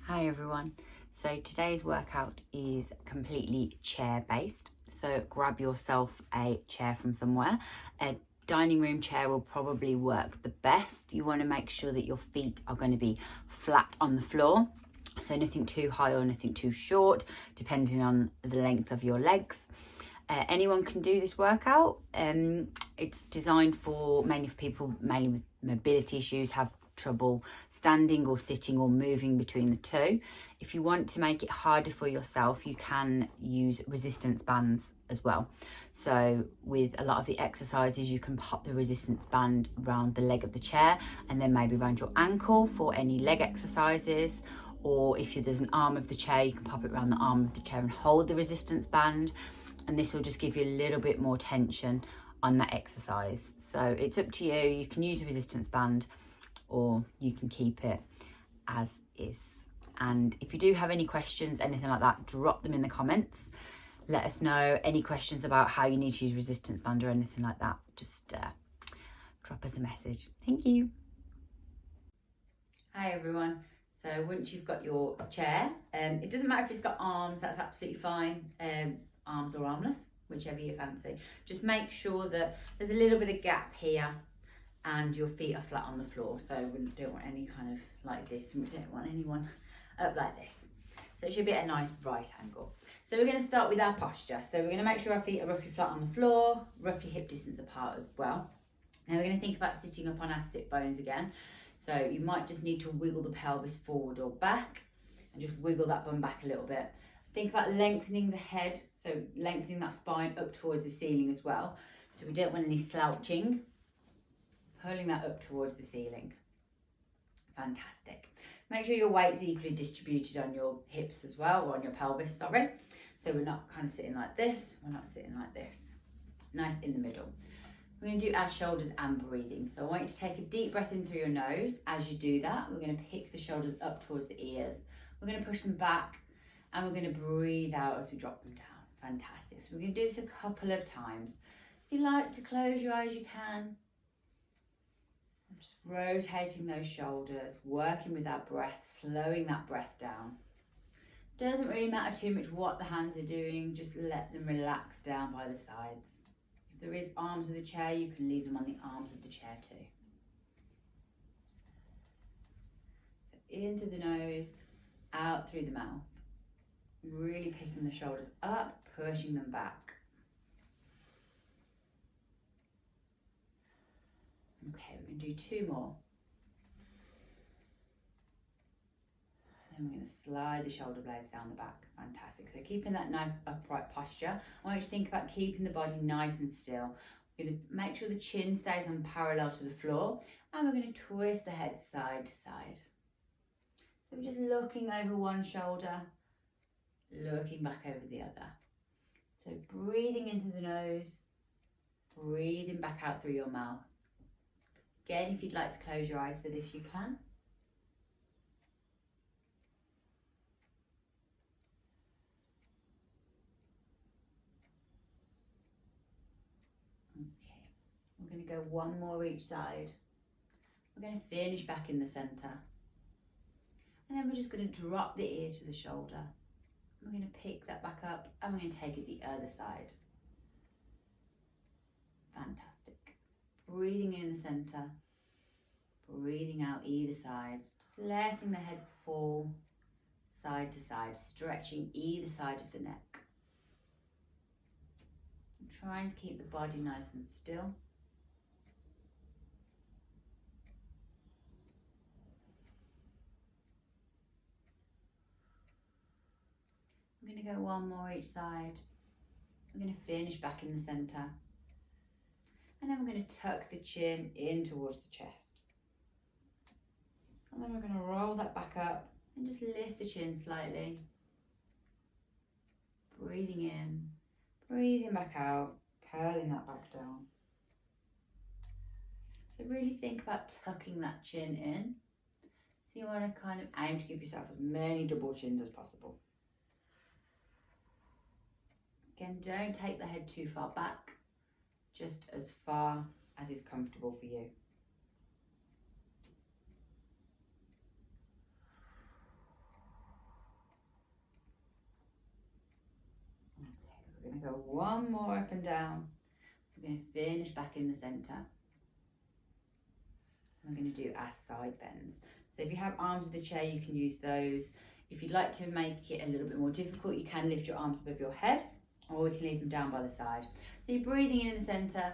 Hi everyone. So today's workout is completely chair based. So grab yourself a chair from somewhere. A dining room chair will probably work the best. You want to make sure that your feet are going to be flat on the floor. So nothing too high or nothing too short, depending on the length of your legs. Anyone can do this workout. It's designed for mainly for people with mobility issues, have trouble standing or sitting or moving between the two. If you want to make it harder for yourself, you can use resistance bands as well. So with a lot of the exercises, you can pop the resistance band around the leg of the chair and then maybe around your ankle for any leg exercises. Or if there's an arm of the chair, you can pop it around the arm of the chair and hold the resistance band. And this will just give you a little bit more tension on that exercise. So it's up to you. You can use a resistance band or you can keep it as is. And if you do have any questions, anything like that, drop them in the comments. Let us know any questions about how you need to use resistance band or anything like that. Just drop us a message. Thank you. Hi everyone. So once you've got your chair, it doesn't matter if it's got arms, that's absolutely fine. Arms or armless, whichever you fancy. Just make sure that there's a little bit of gap here and your feet are flat on the floor. So we don't want any kind of like this, and we don't want anyone up like this. So it should be at a nice right angle. So we're going to start with our posture. So we're going to make sure our feet are roughly flat on the floor, roughly hip distance apart as well. Now we're going to think about sitting up on our sit bones again. So you might just need to wiggle the pelvis forward or back and just wiggle that bum back a little bit. Think about lengthening the head, so lengthening that spine up towards the ceiling as well. So we don't want any slouching. Pulling that up towards the ceiling. Fantastic. Make sure your weight's equally distributed on your hips as well, or on your pelvis, sorry. So we're not kind of sitting like this, we're not sitting like this. Nice in the middle. We're going to do our shoulders and breathing. So I want you to take a deep breath in through your nose. As you do that, we're going to pick the shoulders up towards the ears. We're going to push them back and we're going to breathe out as we drop them down. Fantastic. So we're going to do this a couple of times. If you like to close your eyes, you can. Just rotating those shoulders, working with that breath, slowing that breath down. Doesn't really matter too much what the hands are doing, just let them relax down by the sides. If there is arms of the chair, you can leave them on the arms of the chair too. So in through the nose, out through the mouth. Really picking the shoulders up, pushing them back. Okay, we're going to do two more. And then we're going to slide the shoulder blades down the back. Fantastic. So keeping that nice upright posture. I want you to think about keeping the body nice and still. We're going to make sure the chin stays on parallel to the floor. And we're going to twist the head side to side. So we're just looking over one shoulder, looking back over the other. So breathing into the nose, breathing back out through your mouth. Again, if you'd like to close your eyes for this, you can. Okay, we're going to go one more each side. We're going to finish back in the centre. And then we're just going to drop the ear to the shoulder. We're going to pick that back up and we're going to take it the other side. Fantastic. Breathing in the centre. Breathing out either side, just letting the head fall side to side, stretching either side of the neck. And trying to keep the body nice and still. I'm going to go one more each side. We're going to finish back in the centre. And then we're going to tuck the chin in towards the chest. And then we're going to roll that back up and just lift the chin slightly. Breathing in, breathing back out, curling that back down. So really think about tucking that chin in. So you want to kind of aim to give yourself as many double chins as possible. Again, don't take the head too far back, just as far as is comfortable for you. go one more up and down. We're going to finish back in the centre. We're going to do our side bends. So if you have arms of the chair, you can use those. If you'd like to make it a little bit more difficult, you can lift your arms above your head, or we can leave them down by the side. So you're breathing in the centre,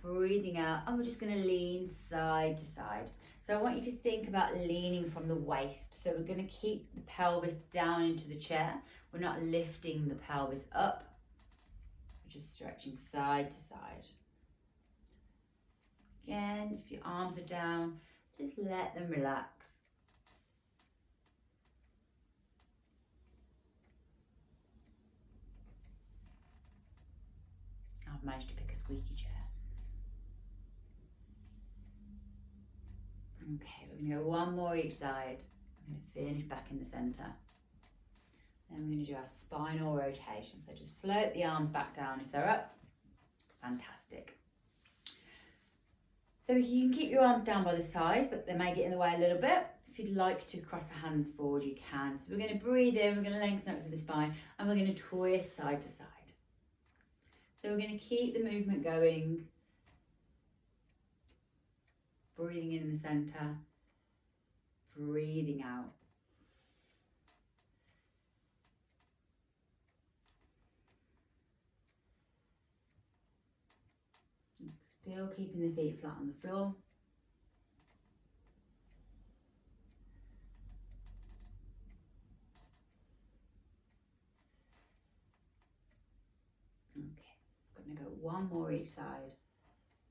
breathing out, and we're just going to lean side to side. So I want you to think about leaning from the waist. So we're going to keep the pelvis down into the chair. We're not lifting the pelvis up. We're just stretching side to side. Again, if your arms are down, just let them relax. I've managed to pick a squeaky chair. Okay, we're going to go one more each side. I'm going to finish back in the centre. Then we're going to do our spinal rotation. So just float the arms back down if they're up. Fantastic. So you can keep your arms down by the side, but they may get in the way a little bit. If you'd like to cross the hands forward, you can. So we're going to breathe in, we're going to lengthen up through the spine, and we're going to twist side to side. So we're going to keep the movement going. Breathing in the centre, breathing out. Still keeping the feet flat on the floor. Okay, I'm going to go one more each side.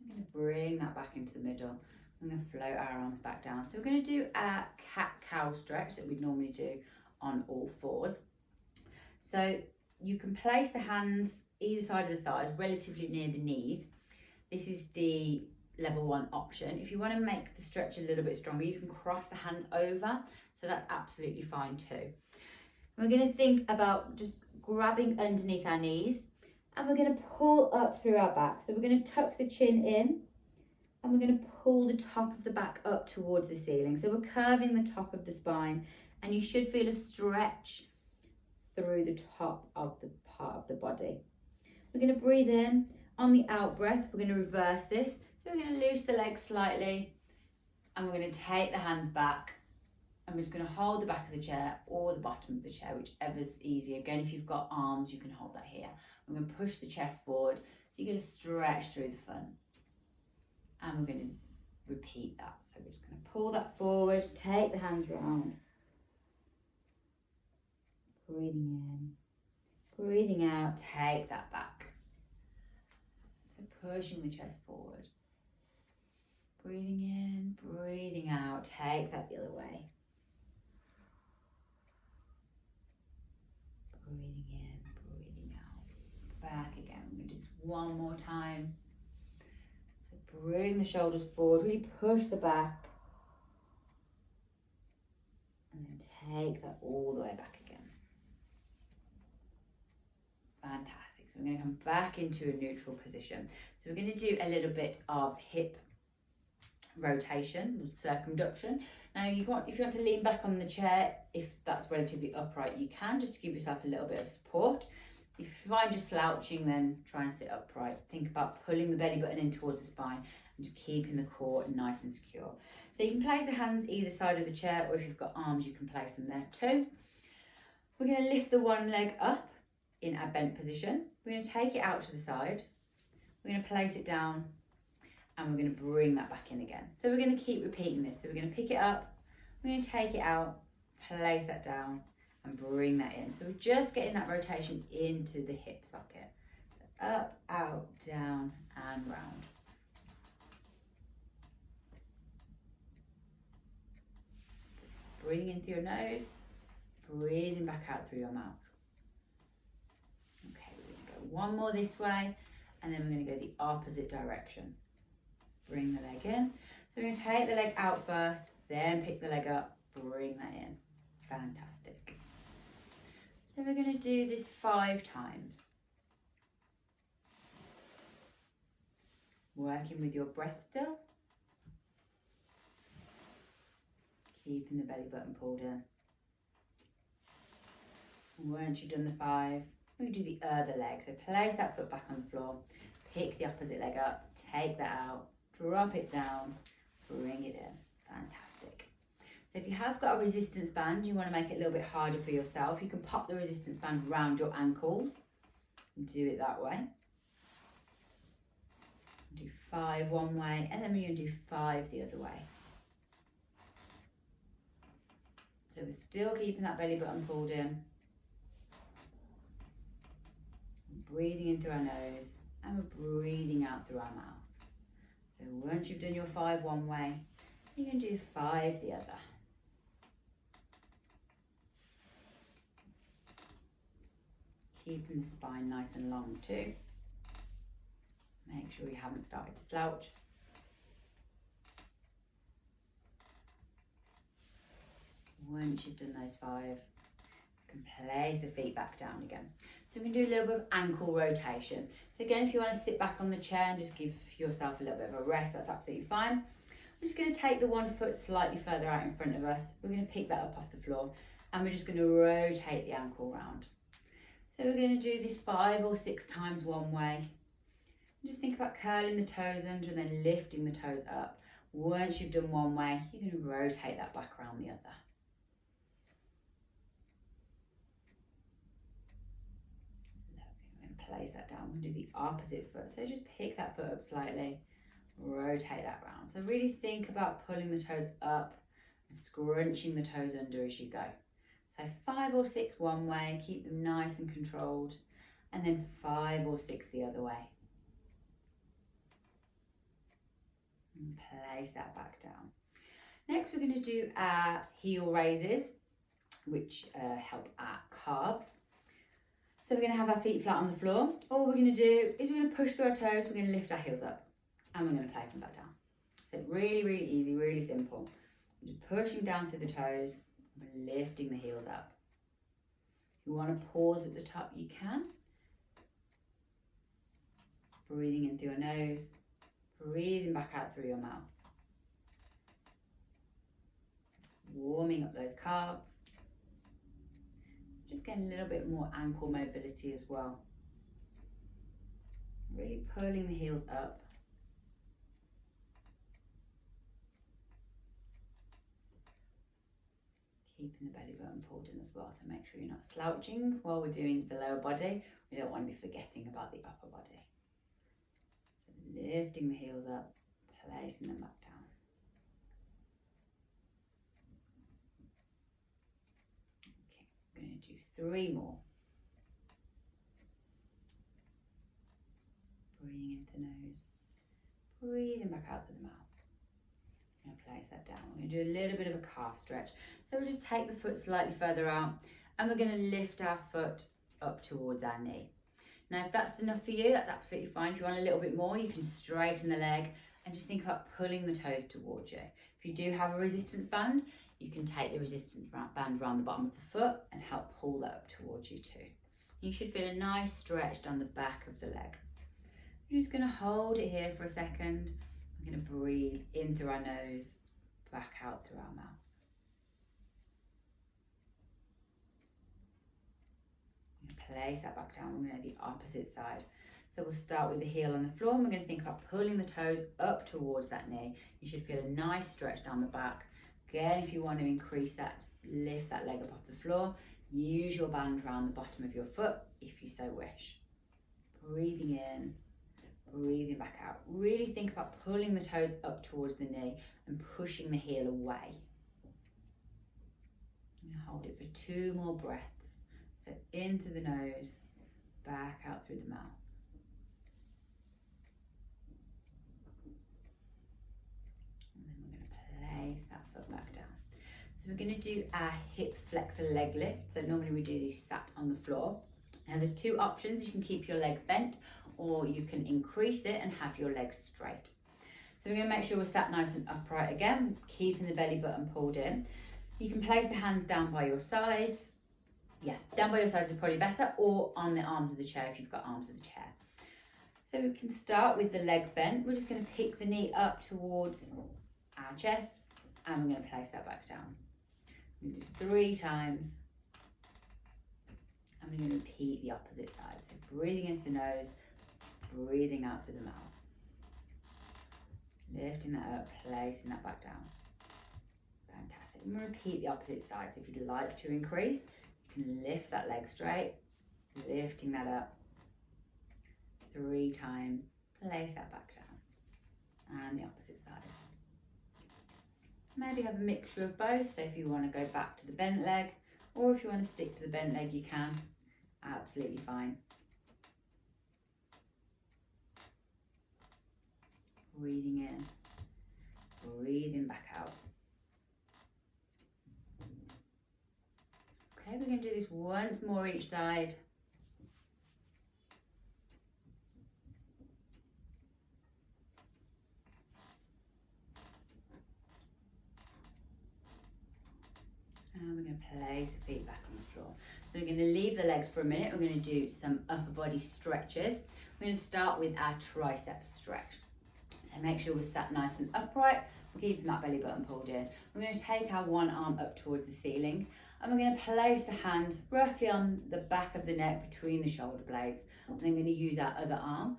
I'm going to bring that back into the middle. I'm going to float our arms back down. So we're going to do our cat-cow stretch that we'd normally do on all fours. So you can place the hands either side of the thighs, relatively near the knees. This is the level 1 option. If you want to make the stretch a little bit stronger, you can cross the hands over. So that's absolutely fine too. And we're going to think about just grabbing underneath our knees, and we're going to pull up through our back. So we're going to tuck the chin in, and we're going to pull the top of the back up towards the ceiling. So we're curving the top of the spine, and you should feel a stretch through the top of the part of the body. We're going to breathe in. On the out breath, we're going to reverse this. So we're going to loose the legs slightly, and we're going to take the hands back, and we're just going to hold the back of the chair or the bottom of the chair, whichever's easier. Again, if you've got arms, you can hold that here. We're going to push the chest forward, so you're going to stretch through the front. And we're going to repeat that. So we're just going to pull that forward, take the hands round. Breathing in, breathing out, take that back. So pushing the chest forward. Breathing in, breathing out, take that the other way. Breathing in, breathing out. Back again. We're going to do this one more time. Bring the shoulders forward, really push the back, and then take that all the way back again. Fantastic. So we're going to come back into a neutral position. So we're going to do a little bit of hip rotation, circumduction. Now if you want to lean back on the chair, if that's relatively upright, you can, just to give yourself a little bit of support. If you find you're slouching, then try and sit upright. Think about pulling the belly button in towards the spine and just keeping the core nice and secure. So you can place the hands either side of the chair, or if you've got arms, you can place them there too. We're going to lift the one leg up in our bent position. We're going to take it out to the side. We're going to place it down, and we're going to bring that back in again. So we're going to keep repeating this. So we're going to pick it up, we're going to take it out, place that down, and bring that in. So we're just getting that rotation into the hip socket. So up, out, down, and round. Breathing in through your nose, breathing back out through your mouth. Okay, we're going to go one more this way, and then we're going to go the opposite direction. Bring the leg in. So we're going to take the leg out first, then pick the leg up, bring that in. Fantastic. So we're going to do this 5 times. Working with your breath still. Keeping the belly button pulled in. Once you've done the 5, We do the other leg. So place that foot back on the floor, pick the opposite leg up, take that out, drop it down, bring it in. Fantastic. So if you have got a resistance band, you want to make it a little bit harder for yourself, you can pop the resistance band around your ankles. Do it that way. Do 5 one way, and then we're going to do 5 the other way. So we're still keeping that belly button pulled in. Breathing in through our nose, and we're breathing out through our mouth. So once you've done your 5 one way, you can do 5 the other. Keeping the spine nice and long too. Make sure you haven't started to slouch. Once you've done those 5, you can place the feet back down again. So we can do a little bit of ankle rotation. So again, if you want to sit back on the chair and just give yourself a little bit of a rest, that's absolutely fine. We're just going to take the one foot slightly further out in front of us. We're going to pick that up off the floor, and we're just going to rotate the ankle round. So we're going to do this 5 or 6 times one way. Just think about curling the toes under and then lifting the toes up. Once you've done one way, you can rotate that back around the other. Place that down. We'll do the opposite foot. So just pick that foot up slightly, rotate that round. So really think about pulling the toes up and scrunching the toes under as you go. So 5 or 6 one way, keep them nice and controlled, and then 5 or 6 the other way. And place that back down. Next we're going to do our heel raises, which help our calves. So we're going to have our feet flat on the floor. All we're going to do is we're going to push through our toes, we're going to lift our heels up, and we're going to place them back down. So really, really easy, really simple. We're just pushing down through the toes, we're lifting the heels up. If you want to pause at the top, you can. Breathing in through your nose, breathing back out through your mouth. Warming up those calves. Just getting a little bit more ankle mobility as well. Really pulling the heels up. Keeping the belly button pulled in as well, so make sure you're not slouching while we're doing the lower body. We don't want to be forgetting about the upper body. So lifting the heels up, placing them back down. We're going to do 3 more. Breathing into the nose, breathing back out through the mouth. I'm going to place that down. We're going to do a little bit of a calf stretch. So we'll just take the foot slightly further out, and we're going to lift our foot up towards our knee. Now if that's enough for you, that's absolutely fine. If you want a little bit more, you can straighten the leg and just think about pulling the toes towards you. If you do have a resistance band, you can take the resistance band around the bottom of the foot and help pull that up towards you too. You should feel a nice stretch down the back of the leg. We're just going to hold it here for a second. We're going to breathe in through our nose, back out through our mouth. Place that back down. We're going to the opposite side. So we'll start with the heel on the floor, and we're going to think about pulling the toes up towards that knee. You should feel a nice stretch down the back. Again, if you want to increase that, lift that leg up off the floor. Use your band around the bottom of your foot if you so wish. Breathing in, breathing back out. Really think about pulling the toes up towards the knee and pushing the heel away. And hold it for 2 more breaths. So into the nose, back out through the mouth. And then we're going to place that foot back down. So we're going to do our hip flexor leg lift. So normally we do these sat on the floor. Now there's 2 options. You can keep your leg bent, or you can increase it and have your legs straight. So we're going to make sure we're sat nice and upright again, keeping the belly button pulled in. You can place the hands down by your sides. Yeah, down by your sides is probably better, or on the arms of the chair if you've got arms of the chair. So we can start with the leg bent. We're just going to pick the knee up towards our chest, and we're going to place that back down. We do this 3 times, And we're going to repeat the opposite side. So breathing into the nose, breathing out through the mouth. Lifting that up, placing that back down. Fantastic. I'm going to repeat the opposite side. So if you'd like to increase, you can lift that leg straight, lifting that up 3 times, place that back down. And the opposite side. Maybe have a mixture of both. So if you want to go back to the bent leg, or if you want to stick to the bent leg, you can. Absolutely fine. Breathing in, breathing back out. Okay, we're going to do this once more each side. And we're going to place the feet back on the floor. So we're going to leave the legs for a minute. We're going to do some upper body stretches. We're going to start with our tricep stretch. So make sure we're sat nice and upright. We're keeping that belly button pulled in. We're going to take our one arm up towards the ceiling, and we're going to place the hand roughly on the back of the neck between the shoulder blades. And then we're going to use our other arm.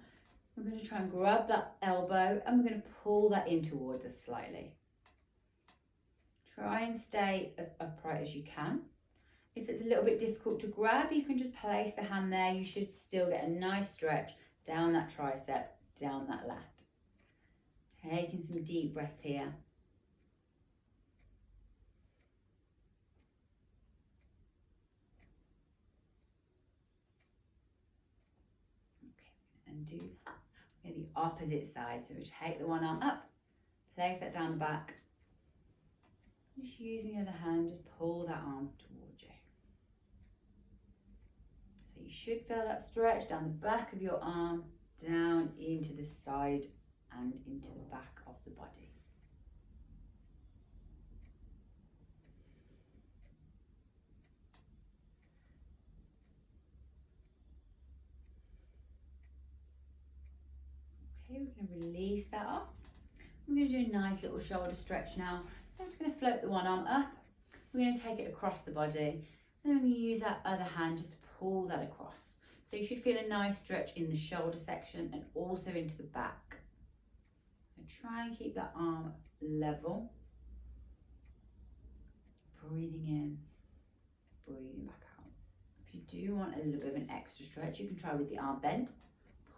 We're going to try and grab that elbow, and we're going to pull that in towards us slightly. Try and stay as upright as you can. If it's a little bit difficult to grab, you can just place the hand there. You should still get a nice stretch down that tricep, down that lat. Taking some deep breaths here. Okay, and do that. Okay, the opposite side. So we take the one arm up, place that down the back. Just using the other hand, just pull that arm towards you. So you should feel that stretch down the back of your arm, down into the side and into the back of the body. Okay, we're going to release that off. We're going to do a nice little shoulder stretch now. So I'm just going to float the one arm up. We're going to take it across the body, and then we're going to use that other hand just to pull that across. So you should feel a nice stretch in the shoulder section and also into the back. And try and keep that arm level. Breathing in, breathing back out. If you do want a little bit of an extra stretch, you can try with the arm bent.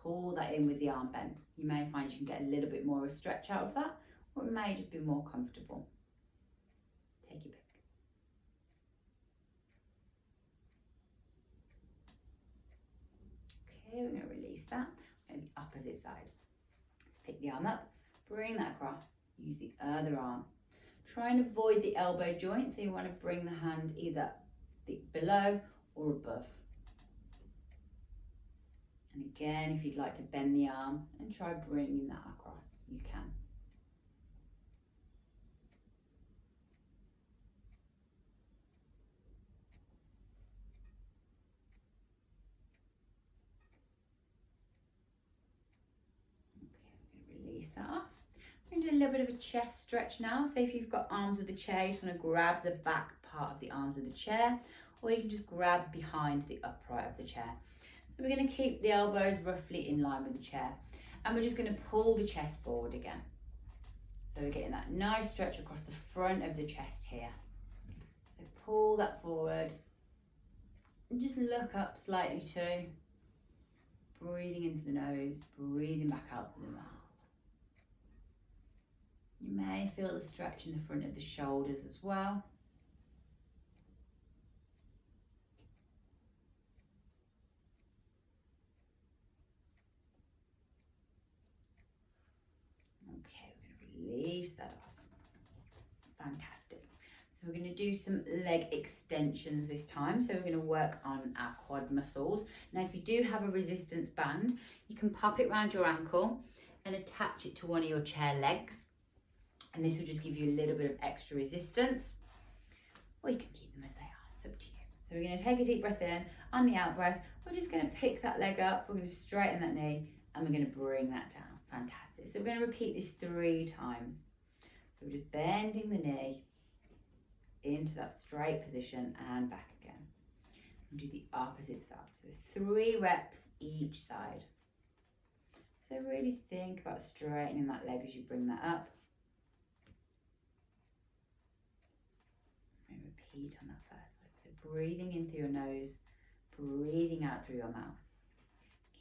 Pull that in with the arm bent. You may find you can get a little bit more of a stretch out of that, or it may just be more comfortable. Take your pick. Okay, we're going to release that. And the opposite side. So pick the arm up, bring that across, use the other arm. Try and avoid the elbow joint, so you want to bring the hand either below or above. And again, if you'd like to bend the arm and try bringing that across, you can. Release that off. We're going to do a little bit of a chest stretch now. So if you've got arms of the chair, you just want to grab the back part of the arms of the chair, or you can just grab behind the upright of the chair. So we're going to keep the elbows roughly in line with the chair, and we're just going to pull the chest forward again. So we're getting that nice stretch across the front of the chest here. So pull that forward and just look up slightly too. Breathing into the nose, breathing back out through the mouth. You may feel the stretch in the front of the shoulders as well. Okay, we're going to release that off. Fantastic. So we're going to do some leg extensions this time. So we're going to work on our quad muscles. Now, if you do have a resistance band, you can pop it around your ankle and attach it to one of your chair legs. And this will just give you a little bit of extra resistance. Or you can keep them as they are. It's up to you. So we're going to take a deep breath in. On the out breath, we're just going to pick that leg up. We're going to straighten that knee and we're going to bring that down. Fantastic. So we're going to repeat this 3 times. So we're just bending the knee into that straight position and back again. and do the opposite side. So 3 reps each side. So really think about straightening that leg as you bring that up. And repeat on that first side. So breathing in through your nose, breathing out through your mouth.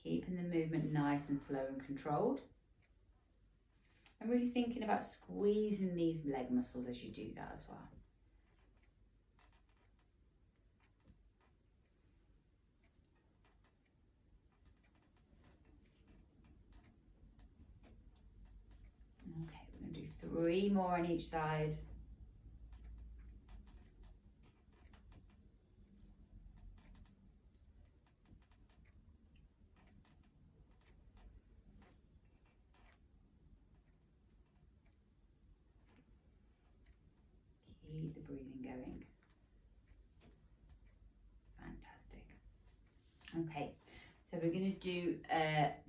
Keeping the movement nice and slow and controlled. And really thinking about squeezing these leg muscles as you do that as well. Okay, we're going to do 3 more on each side. Keep the breathing going. Fantastic. Okay, so we're going to do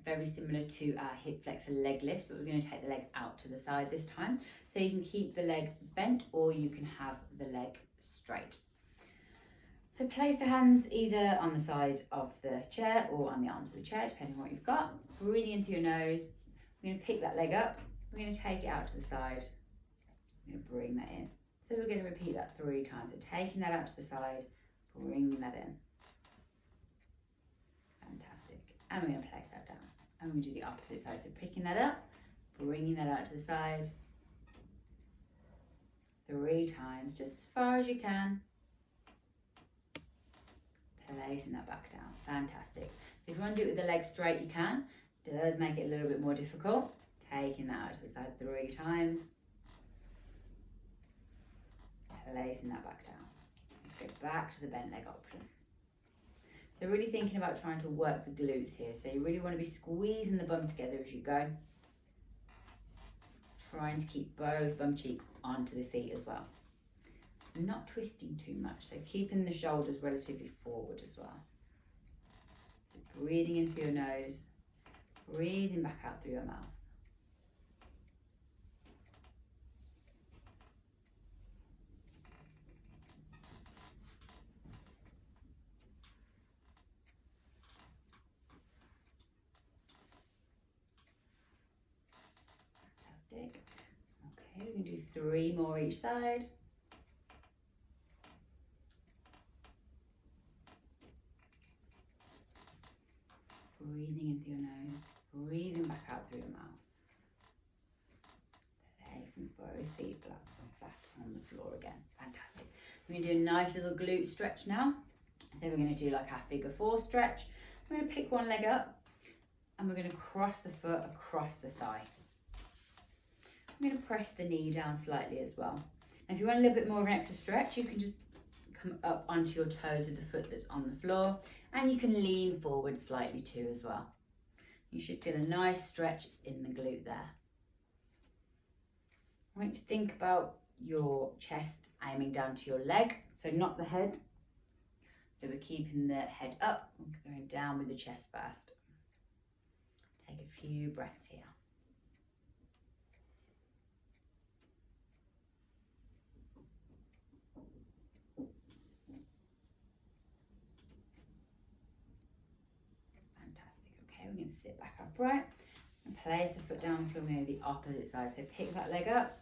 very similar to our hip flexor leg lift, but we're going to take the legs out to the side this time. So you can keep the leg bent or you can have the leg straight. So place the hands either on the side of the chair or on the arms of the chair, depending on what you've got. Breathing in through your nose. We're going to pick that leg up. We're going to take it out to the side. We're going to bring that in. So we're going to repeat that 3 times. So taking that out to the side, bringing that in. Fantastic. And we're going to place that down. And we're going to do the opposite side. So picking that up, bringing that out to the side. 3 times, just as far as you can. Placing that back down. Fantastic. So if you want to do it with the legs straight, you can. It does make it a little bit more difficult. Taking that out to the side 3 times. Placing that back down. Let's go back to the bent leg option. So really thinking about trying to work the glutes here. So you really want to be squeezing the bum together as you go. Trying to keep both bum cheeks onto the seat as well. Not twisting too much, so keeping the shoulders relatively forward as well. So breathing in through your nose, breathing back out through your mouth. Fantastic. Okay, we can do 3 more each side. Breathing in through your nose, breathing back out through your mouth. Placing both feet flat on the floor again. Fantastic. We're going to do a nice little glute stretch now. So we're going to do like our figure 4 stretch. We're going to pick one leg up and we're going to cross the foot across the thigh. I'm going to press the knee down slightly as well. And if you want a little bit more of an extra stretch, you can just come up onto your toes with the foot that's on the floor, and you can lean forward slightly too as well. You should feel a nice stretch in the glute there. I want you to think about your chest aiming down to your leg, so not the head. So we're keeping the head up, we're going down with the chest first. Take a few breaths here. We're going to sit back upright and place the foot down on the floor. We're going to do the opposite side. So pick that leg up,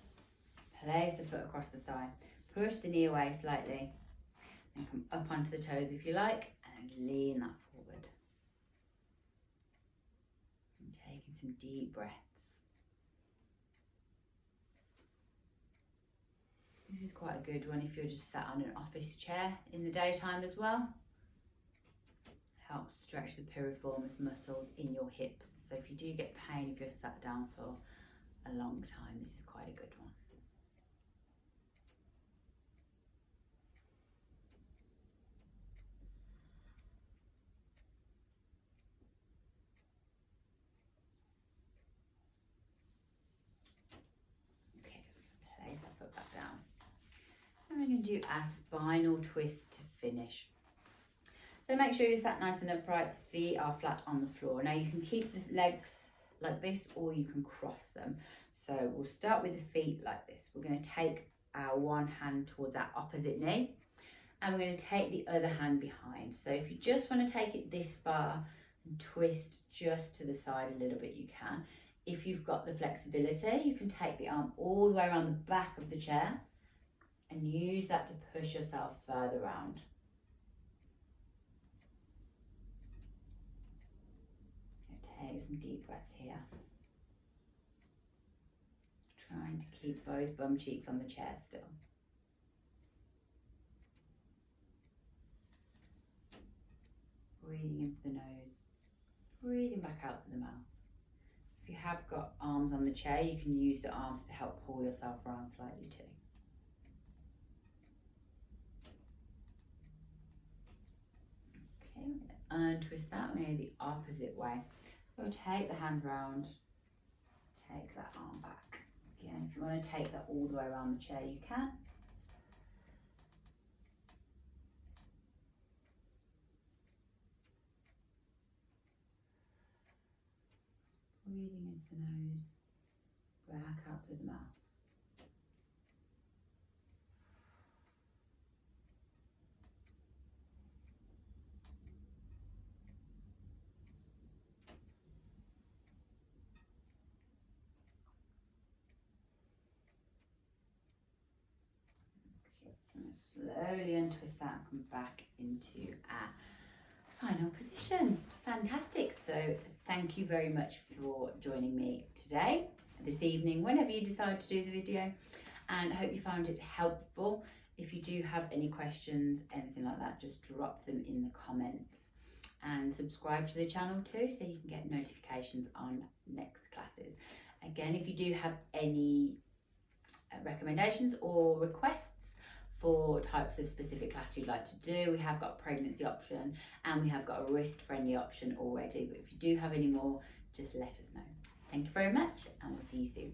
place the foot across the thigh, push the knee away slightly, and come up onto the toes if you like, and then lean that forward. And taking some deep breaths. This is quite a good one if you're just sat on an office chair in the daytime as well. Helps stretch the piriformis muscles in your hips. So if you do get pain if you're sat down for a long time, this is quite a good one. Okay, place that foot back down. And we're going to do our spinal twist to finish. So make sure you're sat nice and upright, the feet are flat on the floor. Now you can keep the legs like this or you can cross them. So we'll start with the feet like this. We're going to take our one hand towards our opposite knee and we're going to take the other hand behind. So if you just want to take it this far and twist just to the side a little bit, you can. If you've got the flexibility, you can take the arm all the way around the back of the chair and use that to push yourself further round. Take some deep breaths here. Trying to keep both bum cheeks on the chair still. Breathing in through the nose, breathing back out through the mouth. If you have got arms on the chair, you can use the arms to help pull yourself around slightly too. Okay, we're going to untwist that. We're going to go the opposite way. We'll take the hand round, take that arm back. Again, if you want to take that all the way around the chair, you can. Breathing into the nose, back out through the mouth. Slowly untwist that and come back into our final position. Fantastic. So thank you very much for joining me today, this evening, whenever you decide to do the video, and I hope you found it helpful. If you do have any questions, anything like that, just drop them in the comments, and subscribe to the channel too so you can get notifications on next classes. Again, if you do have any recommendations or requests for types of specific class you'd like to do, we have got a pregnancy option and we have got a wrist friendly option already, but if you do have any more, just let us know. Thank you very much, and we'll see you soon.